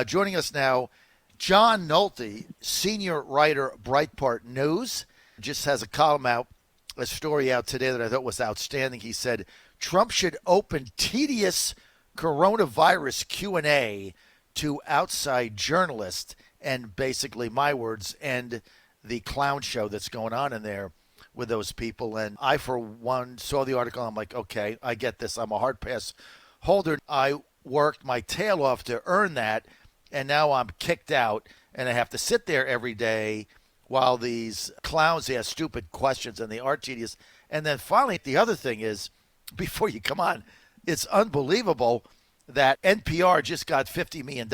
Joining us now, John Nolte, senior writer, Breitbart News, just has a column out, a story out today that I thought was outstanding. He said, Trump should open tedious coronavirus Q&A to outside journalists, and basically, my words, end the clown show that's going on in there with those people. And I, for one, saw the article. I'm like, okay, I get this. I'm a hard pass holder. I worked my tail off to earn that, and now I'm kicked out, and I have to sit there every day while these clowns ask stupid questions, and they are tedious. And then finally, the other thing is, before you come on, it's unbelievable that NPR just got $50 million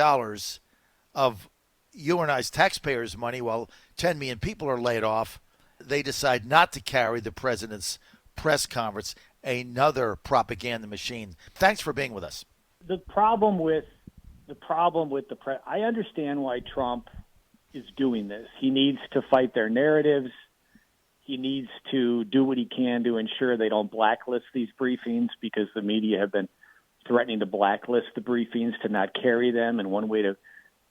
of you and I's taxpayers' money while 10 million people are laid off. They decide not to carry the president's press conference, another propaganda machine. Thanks for being with us. The problem with the press, I understand why Trump is doing this. He needs to fight their narratives. He needs to do what he can to ensure they don't blacklist these briefings, because the media have been threatening to blacklist the briefings, to not carry them. And one way to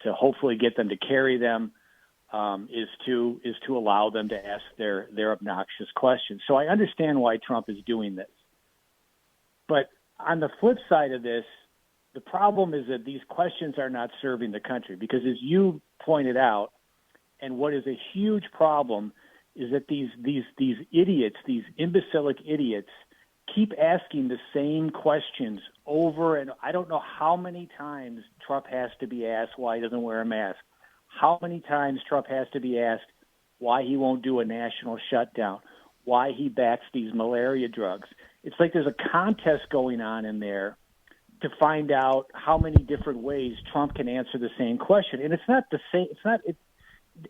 hopefully get them to carry them is to allow them to ask their obnoxious questions. So I understand why Trump is doing this. But on the flip side of this, the problem is that these questions are not serving the country, because as you pointed out, and what is a huge problem is that these idiots, these imbecilic idiots, keep asking the same questions over, and I don't know how many times Trump has to be asked why he doesn't wear a mask, how many times Trump has to be asked why he won't do a national shutdown, why he backs these malaria drugs. It's like there's a contest going on in there to find out how many different ways Trump can answer the same question. And it's not the same.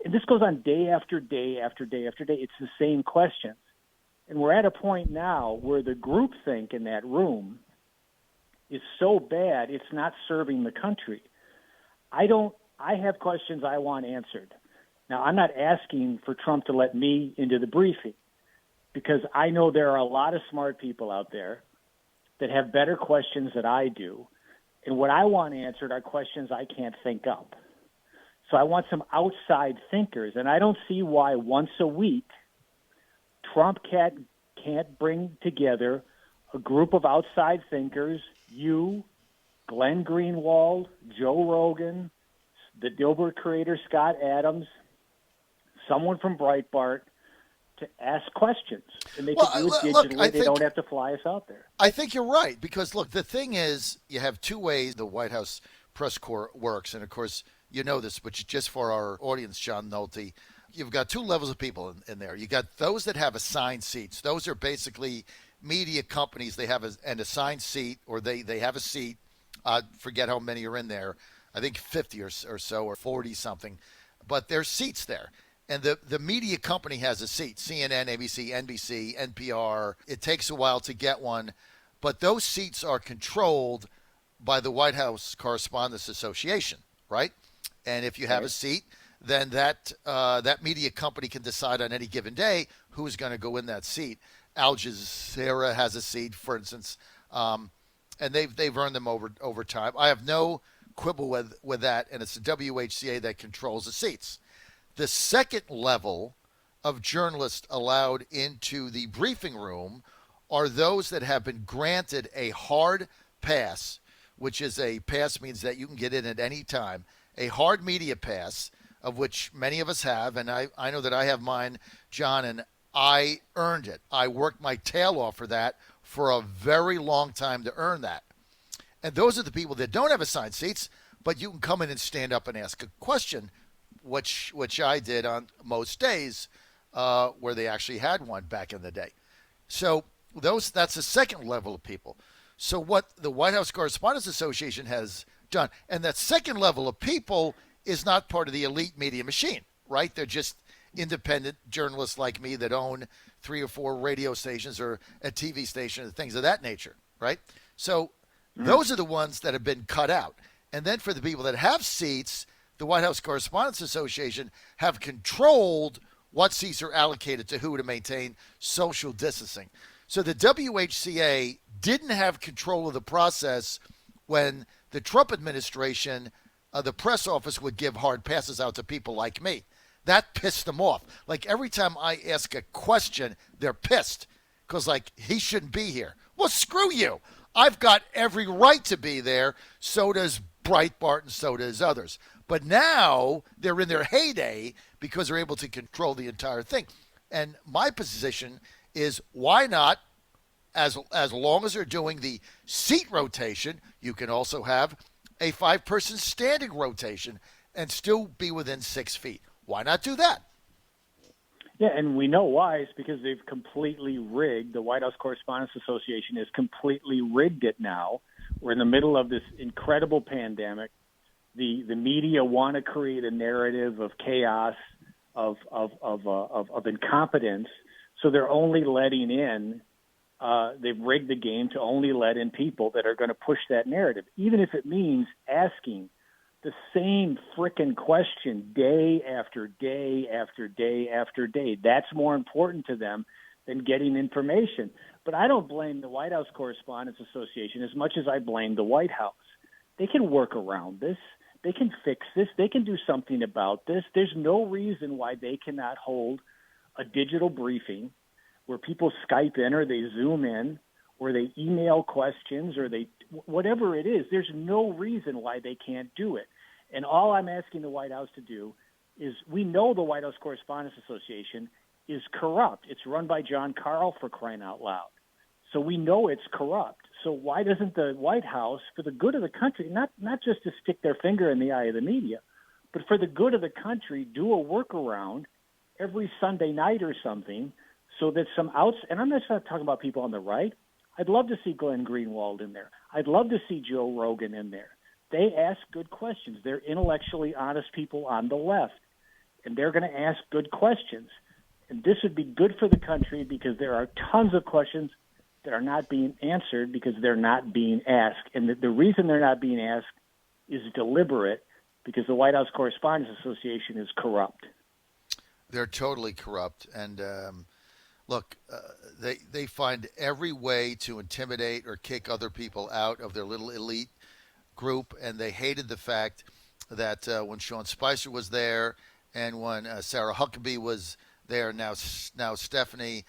And this goes on day after day after day after day. It's the same questions. And we're at a point now where the groupthink in that room is so bad, it's not serving the country. I have questions I want answered. Now, I'm not asking for Trump to let me into the briefing, because I know there are a lot of smart people out there that have better questions than I do. And what I want answered are questions I can't think up. So I want some outside thinkers. And I don't see why once a week Trump can't bring together a group of outside thinkers, you, Glenn Greenwald, Joe Rogan, the Dilbert creator Scott Adams, someone from Breitbart, to ask questions. And they can do it digitally. They don't have to fly us out there. I think you're right, because, look, the thing is, you have two ways the White House press corps works. And, of course, you know this, but just for our audience, John Nolte, you've got two levels of people in there. You got those that have assigned seats. Those are basically media companies. They have an assigned seat, or they have a seat. Forget how many are in there. I think 50 or so, or 40-something. But there's seats there. And the media company has a seat, CNN, ABC, NBC, NPR. It takes a while to get one. But those seats are controlled by the White House Correspondents Association, right? And if you have a seat, then that media company can decide on any given day who's going to go in that seat. Al Jazeera has a seat, for instance, and they've earned them over time. I have no quibble with that, and it's the WHCA that controls the seats. The second level of journalists allowed into the briefing room are those that have been granted a hard pass, which is a pass means that you can get in at any time, a hard media pass, of which many of us have, and I know that I have mine, John, and I earned it. I worked my tail off for that for a very long time to earn that. And those are the people that don't have assigned seats, but you can come in and stand up and ask a question, which I did on most days where they actually had one back in the day. So that's the second level of people. So what the White House Correspondents Association has done, and that second level of people is not part of the elite media machine, right? They're just independent journalists like me that own 3 or 4 radio stations or a TV station and things of that nature, right? So those are the ones that have been cut out. And then for the people that have seats, the White House Correspondents Association have controlled what seats are allocated to who to maintain social distancing. So the WHCA didn't have control of the process when the Trump administration the press office would give hard passes out to people like me. That pissed them off. Like every time I ask a question, they're pissed because like he shouldn't be here. Well, screw you. I've got every right to be there. So does Breitbart and so does others. But now they're in their heyday because they're able to control the entire thing. And my position is why not, as long as they're doing the seat rotation, you can also have a 5-person standing rotation and still be within 6 feet. Why not do that? Yeah, and we know why. It's because they've completely rigged. The White House Correspondents Association has completely rigged it now. We're in the middle of this incredible pandemic. The media want to create a narrative of chaos, of incompetence. So they're only letting in. They've rigged the game to only let in people that are going to push that narrative, even if it means asking the same frickin' question day after day after day after day. That's more important to them than getting information. But I don't blame the White House Correspondents Association as much as I blame the White House. They can work around this. They can fix this. They can do something about this. There's no reason why they cannot hold a digital briefing where people Skype in or they Zoom in or they email questions or they whatever it is. There's no reason why they can't do it. And all I'm asking the White House to do is, we know the White House Correspondents Association is corrupt. It's run by John Carl, for crying out loud. So we know it's corrupt. So why doesn't the White House, for the good of the country, not just to stick their finger in the eye of the media, but for the good of the country, do a workaround every Sunday night or something so that and I'm not talking about people on the right. I'd love to see Glenn Greenwald in there. I'd love to see Joe Rogan in there. They ask good questions. They're intellectually honest people on the left, and they're going to ask good questions. And this would be good for the country because there are tons of questions that are not being answered because they're not being asked. And the reason they're not being asked is deliberate, because the White House Correspondents Association is corrupt. They're totally corrupt. And look, they find every way to intimidate or kick other people out of their little elite group, and they hated the fact that when Sean Spicer was there and when Sarah Huckabee was there, now Stephanie,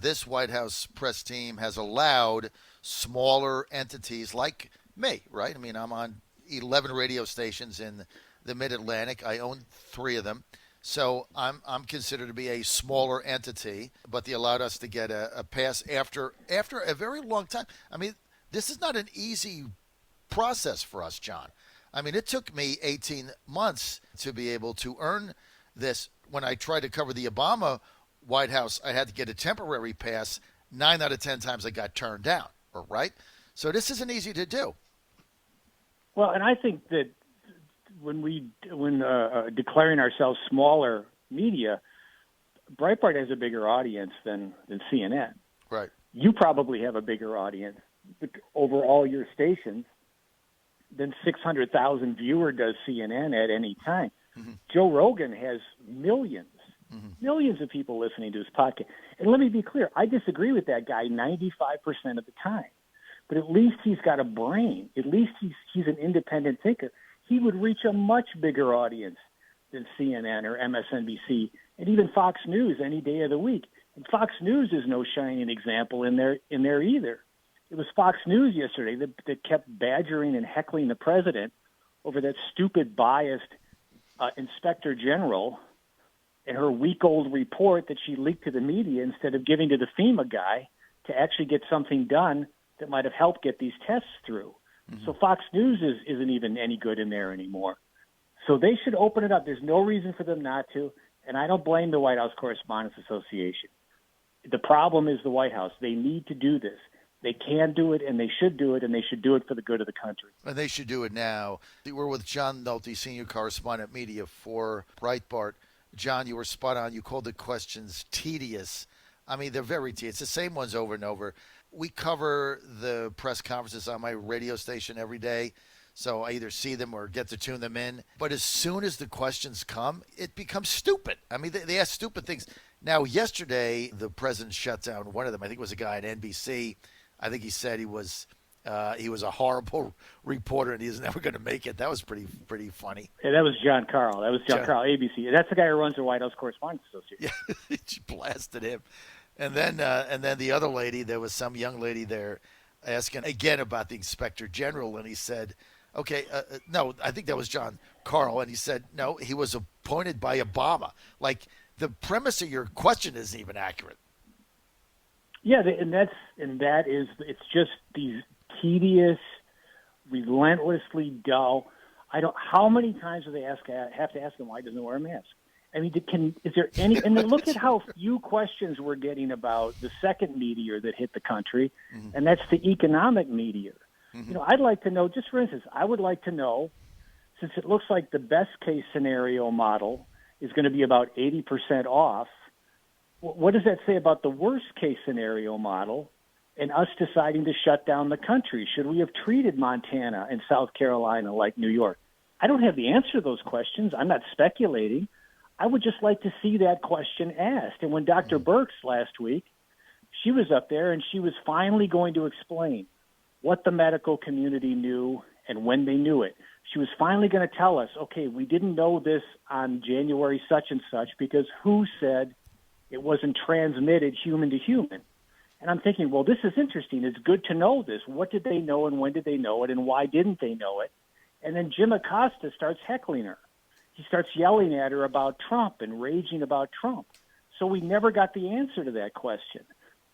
this White House press team has allowed smaller entities like me, right? I mean, I'm on 11 radio stations in the Mid-Atlantic. I own 3 of them. So I'm considered to be a smaller entity, but they allowed us to get a pass after a very long time. I mean, this is not an easy process for us, John. I mean, it took me 18 months to be able to earn this. When I tried to cover the Obama White House, I had to get a temporary pass. 9 out of 10 times I got turned down, right? So this isn't easy to do. Well, and I think that when declaring ourselves smaller media, Breitbart has a bigger audience than CNN. Right. You probably have a bigger audience over all your stations than 600,000 viewer does CNN at any time. Mm-hmm. Joe Rogan has millions of people listening to his podcast. And let me be clear, I disagree with that guy 95% of the time. But at least he's got a brain. At least he's an independent thinker. He would reach a much bigger audience than CNN or MSNBC and even Fox News any day of the week. And Fox News is no shining example in there either. It was Fox News yesterday that kept badgering and heckling the president over that stupid, biased inspector general and her week-old report that she leaked to the media instead of giving to the FEMA guy to actually get something done that might have helped get these tests through. Mm-hmm. So Fox News isn't even any good in there anymore. So they should open it up. There's no reason for them not to, and I don't blame the White House Correspondents Association. The problem is the White House. They need to do this. They can do it, and they should do it, and they should do it for the good of the country. And they should do it now. We're with John Nolte, Senior Correspondent Media for Breitbart. John, you were spot on. You called the questions tedious. I mean, they're very tedious. It's the same ones over and over. We cover the press conferences on my radio station every day, so I either see them or get to tune them in. But as soon as the questions come, it becomes stupid. I mean, they ask stupid things. Now, yesterday, the president shut down one of them. I think it was a guy at NBC. I think he said he was He was a horrible reporter, and he's never going to make it. That was pretty funny. Yeah, that was John Carl. That was John Carl, ABC. That's the guy who runs the White House Correspondents Association. Yeah, she blasted him. And then the other lady, there was some young lady there asking again about the Inspector General, and he said, okay, no, I think that was John Carl, and he said, no, he was appointed by Obama. Like, the premise of your question isn't even accurate. Yeah, it's just these tedious, relentlessly dull. How many times do they have to ask him why he doesn't wear a mask? I mean, is there any? And then look at how few questions we're getting about the second meteor that hit the country, and that's the economic meteor. Mm-hmm. I'd like to know, just for instance, I would like to know, since it looks like the best case scenario model is going to be about 80% off, what does that say about the worst case scenario model and us deciding to shut down the country? Should we have treated Montana and South Carolina like New York? I don't have the answer to those questions. I'm not speculating. I would just like to see that question asked. And when Dr. Birx last week, she was up there and she was finally going to explain what the medical community knew and when they knew it. She was finally going to tell us, okay, we didn't know this on January such and such because who said it wasn't transmitted human to human? And I'm thinking, well, this is interesting. It's good to know this. What did they know and when did they know it and why didn't they know it? And then Jim Acosta starts heckling her. He starts yelling at her about Trump and raging about Trump. So we never got the answer to that question.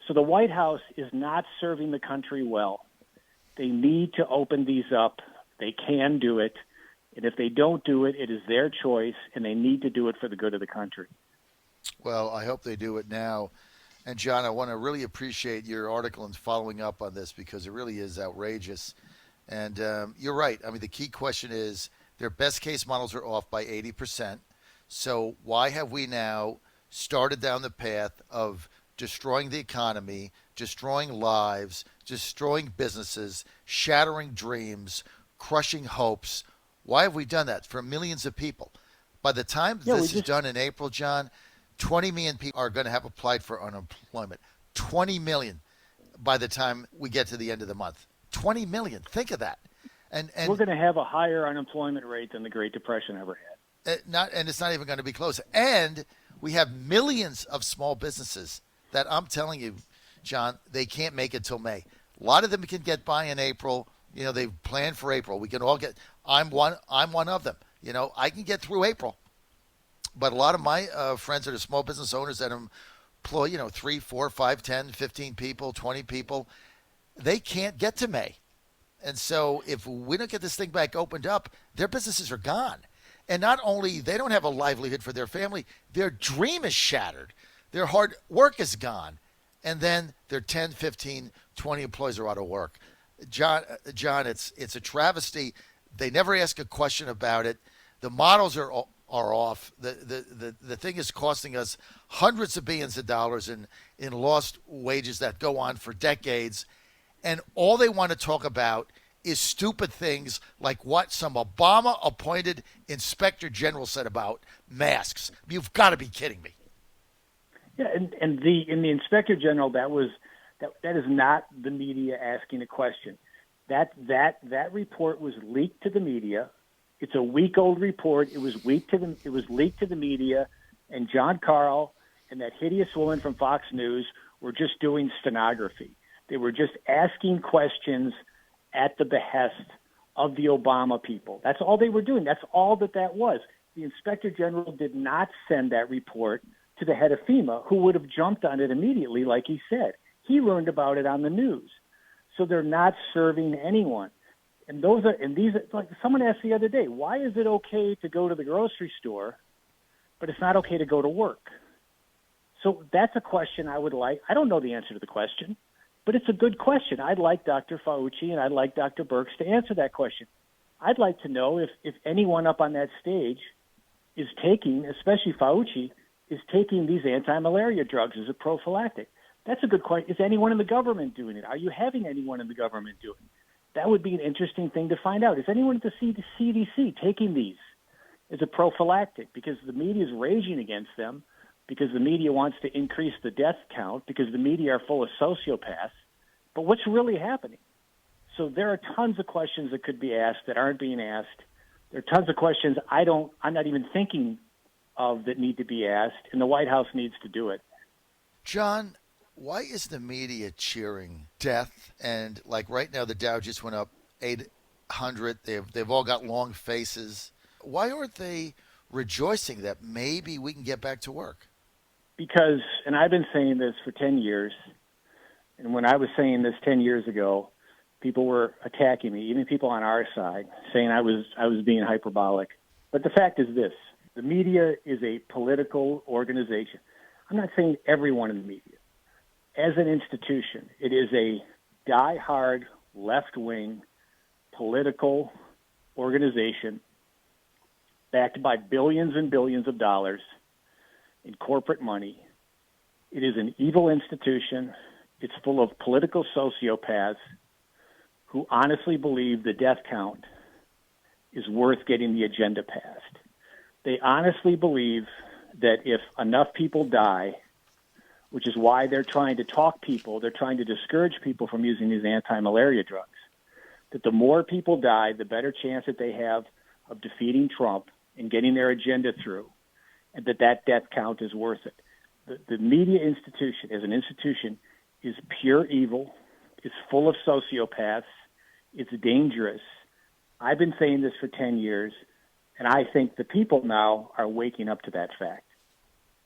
So the White House is not serving the country well. They need to open these up. They can do it. And if they don't do it, it is their choice, and they need to do it for the good of the country. Well, I hope they do it now. And, John, I want to really appreciate your article and following up on this because it really is outrageous. And you're right. I mean, the key question is their best case models are off by 80%. So why have we now started down the path of destroying the economy, destroying lives, destroying businesses, shattering dreams, crushing hopes? Why have we done that for millions of people? By the time this is done in April, John, 20 million people are going to have applied for unemployment. 20 million by the time we get to the end of the month. 20 million. Think of that. And we're going to have a higher unemployment rate than the Great Depression ever had. And it's not even going to be close. And we have millions of small businesses that I'm telling you, John, they can't make it till May. A lot of them can get by in April. You know, they've planned for April. We can all get. I'm one of them. You know, I can get through April. But a lot of my friends that are small business owners that employ, 3, 4, 5, 10, 15 people, 20 people, they can't get to May. And so if we don't get this thing back opened up, their businesses are gone. And not only they don't have a livelihood for their family, their dream is shattered. Their hard work is gone. And then their 10, 15, 20 employees are out of work. John, it's a travesty. They never ask a question about it. The models are off. The thing is costing us hundreds of billions of dollars in lost wages that go on for decades. And all they want to talk about is stupid things like what some Obama-appointed inspector general said about masks. You've got to be kidding me. Yeah, and in the inspector general, that is not the media asking a question. That report was leaked to the media. It's a week-old report. It was leaked to the media, and John Carl and that hideous woman from Fox News were just doing stenography. They were just asking questions at the behest of the Obama people. That's all they were doing. That's all that was. The inspector general did not send that report to the head of FEMA, who would have jumped on it immediately, like he said. He learned about it on the news. So they're not serving anyone. And these like someone asked the other day, why is it okay to go to the grocery store, but it's not okay to go to work? So that's a question I would like. I don't know the answer to the question, but it's a good question. I'd like Dr. Fauci and I'd like Dr. Birx to answer that question. I'd like to know if anyone up on that stage is taking, especially Fauci, is taking these anti-malaria drugs as a prophylactic. That's a good question. Is anyone in the government doing it? Are you having anyone in the government doing it? That would be an interesting thing to find out. Is anyone at the CDC taking these as a prophylactic? Because the media is raging against them, because the media wants to increase the death count, because the media are full of sociopaths. But what's really happening? So there are tons of questions that could be asked that aren't being asked. There are tons of questions I'm not even thinking of that need to be asked, and the White House needs to do it. John, why is the media cheering death? And like right now, the Dow just went up 800. They've all got long faces. Why aren't they rejoicing that maybe we can get back to work? Because, and I've been saying this for 10 years, and when I was saying this 10 years ago, people were attacking me, even people on our side, saying I was being hyperbolic. But the fact is this: the media is a political organization. I'm not saying everyone in the media. As an institution, it is a die-hard, left-wing, political organization backed by billions and billions of dollars in corporate money. It is an evil institution. It's full of political sociopaths who honestly believe the death count is worth getting the agenda passed. They honestly believe that if enough people die, which is why they're trying to they're trying to discourage people from using these anti-malaria drugs, that the more people die, the better chance that they have of defeating Trump and getting their agenda through, and that death count is worth it. The media institution, as an institution, is pure evil. It's full of sociopaths. It's dangerous. I've been saying this for 10 years, and I think the people now are waking up to that fact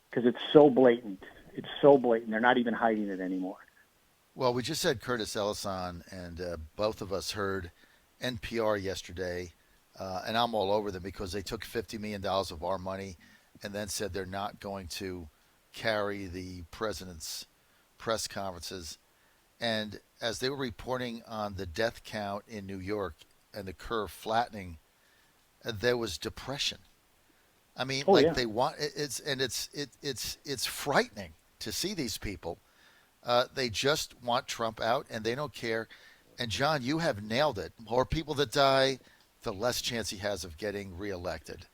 because it's so blatant. It's so blatant. They're not even hiding it anymore. Well, we just had Curtis Ellis on, and both of us heard NPR yesterday, and I'm all over them because they took $50 million of our money and then said they're not going to carry the president's press conferences. And as they were reporting on the death count in New York and the curve flattening, there was depression. I mean, they want it's frightening to see these people. They just want Trump out, and they don't care. And John, you have nailed it. More people that die, the less chance he has of getting reelected.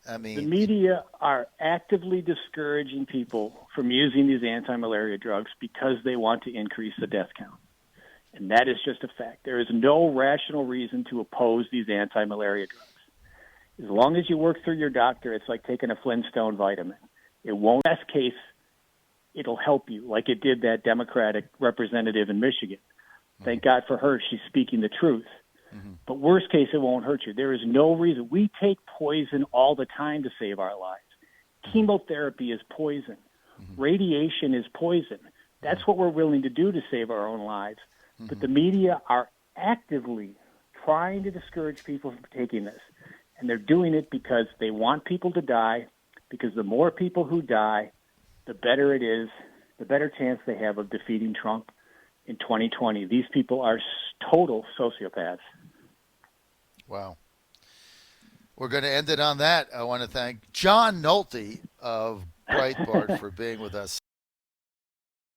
I mean, the media are actively discouraging people from using these anti-malaria drugs because they want to increase the death count. And that is just a fact. There is no rational reason to oppose these anti-malaria drugs. As long as you work through your doctor, it's like taking a Flintstone vitamin. It won't, best case, it'll help you, like it did that Democratic representative in Michigan. Thank God for her. She's speaking the truth. Mm-hmm. But worst case, it won't hurt you. There is no reason. We take poison all the time to save our lives. Chemotherapy is poison. Mm-hmm. Radiation is poison. That's what we're willing to do to save our own lives. Mm-hmm. But the media are actively trying to discourage people from taking this. And they're doing it because they want people to die, because the more people who die, the better it is, the better chance they have of defeating Trump in 2020. These people are total sociopaths. Wow. We're going to end it on that. I want to thank John Nolte of Breitbart for being with us.